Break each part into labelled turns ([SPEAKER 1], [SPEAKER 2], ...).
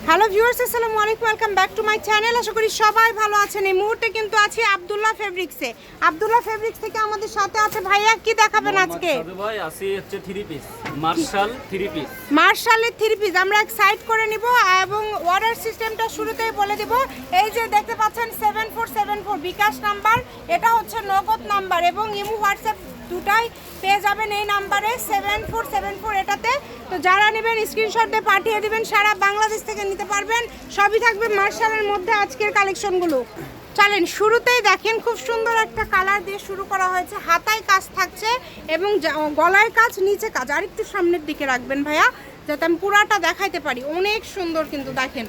[SPEAKER 1] Hello viewers, আসসালামু আলাইকুম, welcome back to my channel. আশা করি সবাই ভালো আছেন। এই মুহূর্তে কিন্তু আছি আব্দুল্লাহ ফেব্রিক্সে। আব্দুল্লাহ ফেব্রিক্স থেকে আমাদের সাথে আছে ভাইয়া। কি দেখাবেন আজকে?
[SPEAKER 2] ভাই আসি হচ্ছে 3 পিস মার্শাল 3 পিস।
[SPEAKER 1] মার্শালের 3 পিস আমরা এক সাইড করে নিব এবং অর্ডার সিস্টেমটা শুরুতেই বলে দিব। এই যে দেখতে পাচ্ছেন 7474 বিকাশ নাম্বার, এটা হচ্ছে নগদ নাম্বার এবং ইমো হোয়াটসঅ্যাপ দুটাই পেয়ে যাবেন এই নাম্বারে 7474 এটাতে। তো যারা নেবেন স্ক্রিনশট দিয়ে পাঠিয়ে দিবেন, সারা বাংলাদেশ থেকে নিতে পারবেন। সবই থাকবে মার্শালের মধ্যে আজকের কালেকশনগুলো। চলেন শুরুতেই দেখেন, খুব সুন্দর একটা কালার দিয়ে শুরু করা হয়েছে। হাতায় কাজ থাকছে এবং গলায় কাজ, নিচে কাজ। আর একটু সামনের দিকে রাখবেন ভাইয়া, যাতে আমি পুরাটা দেখাইতে পারি। অনেক সুন্দর কিন্তু দেখেন,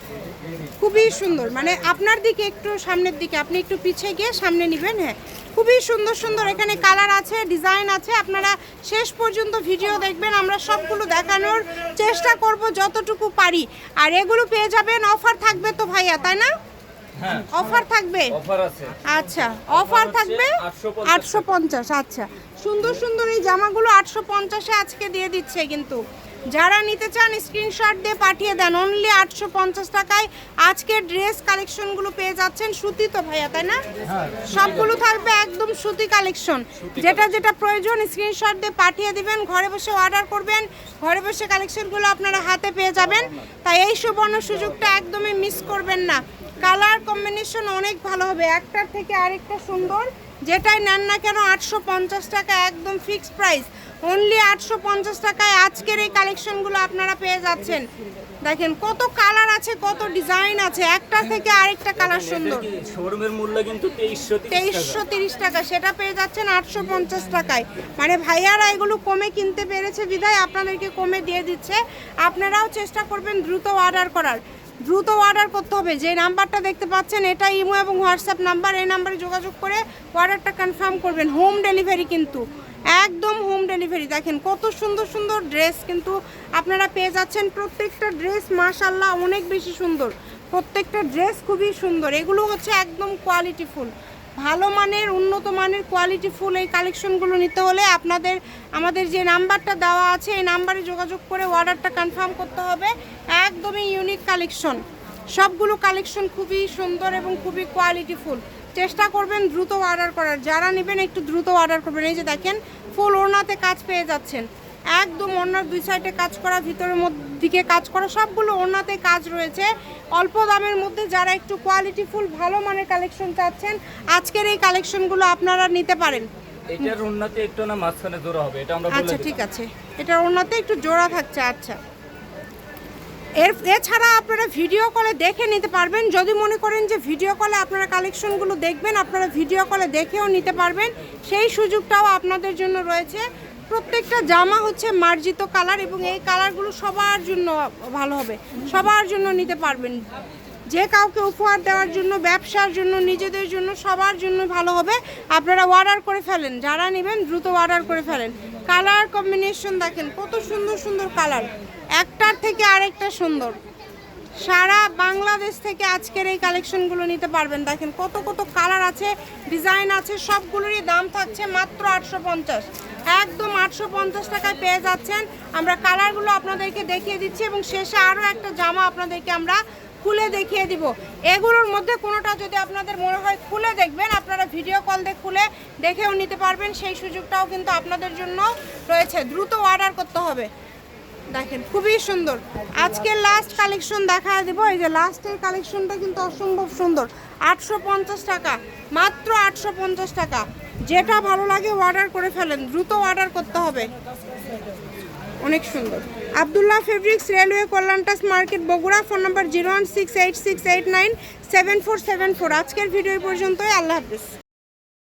[SPEAKER 1] খুবই সুন্দর। মানে আপনার দিকে একটু সামনের দিকে, আপনি একটু পিছিয়ে গিয়ে সামনে নেবেন। হ্যাঁ, খুবই সুন্দর সুন্দর এখানে কালার আছে, ডিজাইন আছে। আপনারা শেষ পর্যন্ত ভিডিও দেখবেন, আমরা সবগুলো দেখানোর চেষ্টা করব যতটুকু পারি। আর এগুলো পেয়ে যাবেন, অফার থাকবে তো ভাইয়া, তাই না?
[SPEAKER 2] হ্যাঁ,
[SPEAKER 1] অফার থাকবে।
[SPEAKER 2] অফার আছে।
[SPEAKER 1] আচ্ছা, অফার থাকবে 850। আচ্ছা, সুন্দর সুন্দর এই জামাগুলো 850-এ আজকে দিয়ে দিচ্ছে। কিন্তু যারা নিতে চান স্ক্রিনশট দিয়ে পাঠিয়ে দেন। অনলি 850 টাকায় আজকে ড্রেস কালেকশনগুলো পেয়ে যাচ্ছেন। সুতি তো ভাইয়া, তাই না? সবগুলো থাকবে একদম সুতি কালেকশন। যেটা যেটা প্রয়োজন স্ক্রিনশট দিয়ে পাঠিয়ে দিবেন। ঘরে বসে অর্ডার করবেন, ঘরে বসে কালেকশনগুলো আপনারা হাতে পেয়ে যাবেন। তাই এই সুবর্ণ সুযোগটা একদমই মিস করবেন না। কালার কম্বিনেশন অনেক ভালো হবে, একটার থেকে আরেকটা সুন্দর। যেটাই নেন না কেন 850 টাকা একদম ফিক্সড প্রাইস। অনলি 850 টাকায় আজকের এই কালেকশনগুলো আপনারা পেয়ে যাচ্ছেন। দেখেন কত কালার আছে, কত ডিজাইন আছে, একটা থেকে আরেকটা কালার সুন্দর।
[SPEAKER 2] শোরুমের মূল্য কিন্তু
[SPEAKER 1] 2330 টাকা, সেটা পেয়ে যাচ্ছেন 850 টাকায়। মানে ভাইয়ারা এগুলো কমে কিনতে পেরেছে বিধায় আপনাদেরকে কমে দিয়ে দিচ্ছে। আপনারাও চেষ্টা করবেন দ্রুত অর্ডার করার। দ্রুত অর্ডার করতে হবে। যে নাম্বারটা দেখতে পাচ্ছেন এটা ইমো এবং হোয়াটসঅ্যাপ নাম্বার। এই নাম্বারে যোগাযোগ করে অর্ডারটা কনফার্ম করবেন। হোম ডেলিভারি কিন্তু, একদম হোম ডেলিভারি। দেখেন কত সুন্দর সুন্দর ড্রেস কিন্তু আপনারা পেয়ে যাচ্ছেন। প্রত্যেকটা ড্রেস মাশাআল্লাহ অনেক বেশি সুন্দর। প্রত্যেকটা ড্রেস খুবই সুন্দর। এগুলো হচ্ছে একদম কোয়ালিটিফুল, ভালো মানের, উন্নত মানের কোয়ালিটিফুল এই কালেকশনগুলো নিতে হলে আমাদের যে নাম্বারটা দেওয়া আছে এই নাম্বারে যোগাযোগ করে অর্ডারটা কনফার্ম করতে হবে। একদমই ইউনিক কালেকশন, সবগুলো কালেকশন খুবই সুন্দর এবং খুবই কোয়ালিটিফুল। চেষ্টা করবেন দ্রুত অর্ডার করার। যারা নেবেন একটু দ্রুত অর্ডার করবেন। এই যে দেখেন ফুল ওড়নাতে কাজ পেয়ে যাচ্ছেন, একদম ওড়নার দুই সাইডে কাজ করা, ভিতরের দিকে কাজ করা, সবগুলো ওড়নাতে কাজ রয়েছে। অল্প দামের মধ্যে যারা একটু কোয়ালিটিফুল ভালো মানের কালেকশন চাচ্ছেন, আজকের এই কালেকশনগুলো আপনারা নিতে পারেন।
[SPEAKER 2] এটার ওড়নাতে একটু না মাঝখানে জোড়া হবে, এটা আমরা বলে দিই।
[SPEAKER 1] আচ্ছা ঠিক আছে, এটার ওড়নাতে একটু জোড়া থাকছে। আচ্ছা, এছাড়া আপনারা ভিডিও কলে দেখে নিতে পারবেন। যদি মনে করেন যে ভিডিও কলে আপনারা কালেকশনগুলো দেখবেন, আপনারা ভিডিও কলে দেখেও নিতে পারবেন। সেই সুযোগটাও আপনাদের জন্য রয়েছে। প্রত্যেকটা জামা হচ্ছে মার্জিত কালার এবং এই কালারগুলো সবার জন্য ভালো হবে, সবার জন্য নিতে পারবেন। যে কাউকে উপহার দেওয়ার জন্য, ব্যবসার জন্য, নিজেদের জন্য, সবার জন্য ভালো হবে। আপনারা অর্ডার করে ফেলেন, যারা নেবেন দ্রুত অর্ডার করে ফেলেন। কালার কম্বিনেশন দেখেন কত সুন্দর সুন্দর কালার, একটার থেকে আরেকটা সুন্দর। সারা বাংলাদেশ থেকে আজকের এই কালেকশনগুলো নিতে পারবেন। দেখেন কত কত কালার আছে, ডিজাইন আছে, সবগুলোরই দাম থাকছে মাত্র 850। একদম 850 টাকায় পেয়ে যাচ্ছেন। আমরা কালারগুলো আপনাদেরকে দেখিয়ে দিচ্ছি এবং শেষে আরও একটা জামা আপনাদেরকে আমরা খুলে দেখিয়ে দিব। এগুলোর মধ্যে কোনোটা যদি আপনাদের মনে হয় খুলে দেখবেন, আপনারা ভিডিও কল দিয়ে খুলে দেখেও নিতে পারবেন। সেই সুযোগটাও কিন্তু আপনাদের জন্য রয়েছে। দ্রুত অর্ডার করতে হবে। দেখেন খুবই সুন্দর। আজকে লাস্ট কালেকশন দেখা দেবো। এই যে লাস্টের কালেকশনটা কিন্তু অসম্ভব সুন্দর। 850 টাকা, মাত্র 850 টাকা। যেটা ভালো লাগে অর্ডার করে ফেলেন, দ্রুত অর্ডার করতে হবে। অনেক সুন্দর। আব্দুল্লাহ ফেব্রিক্স, রেলওয়ে কল্যাণটাস মার্কেট, বগুড়া। Phone number 01686897474। আজকের ভিডিও পর্যন্তই। আল্লাহ হাফিজ।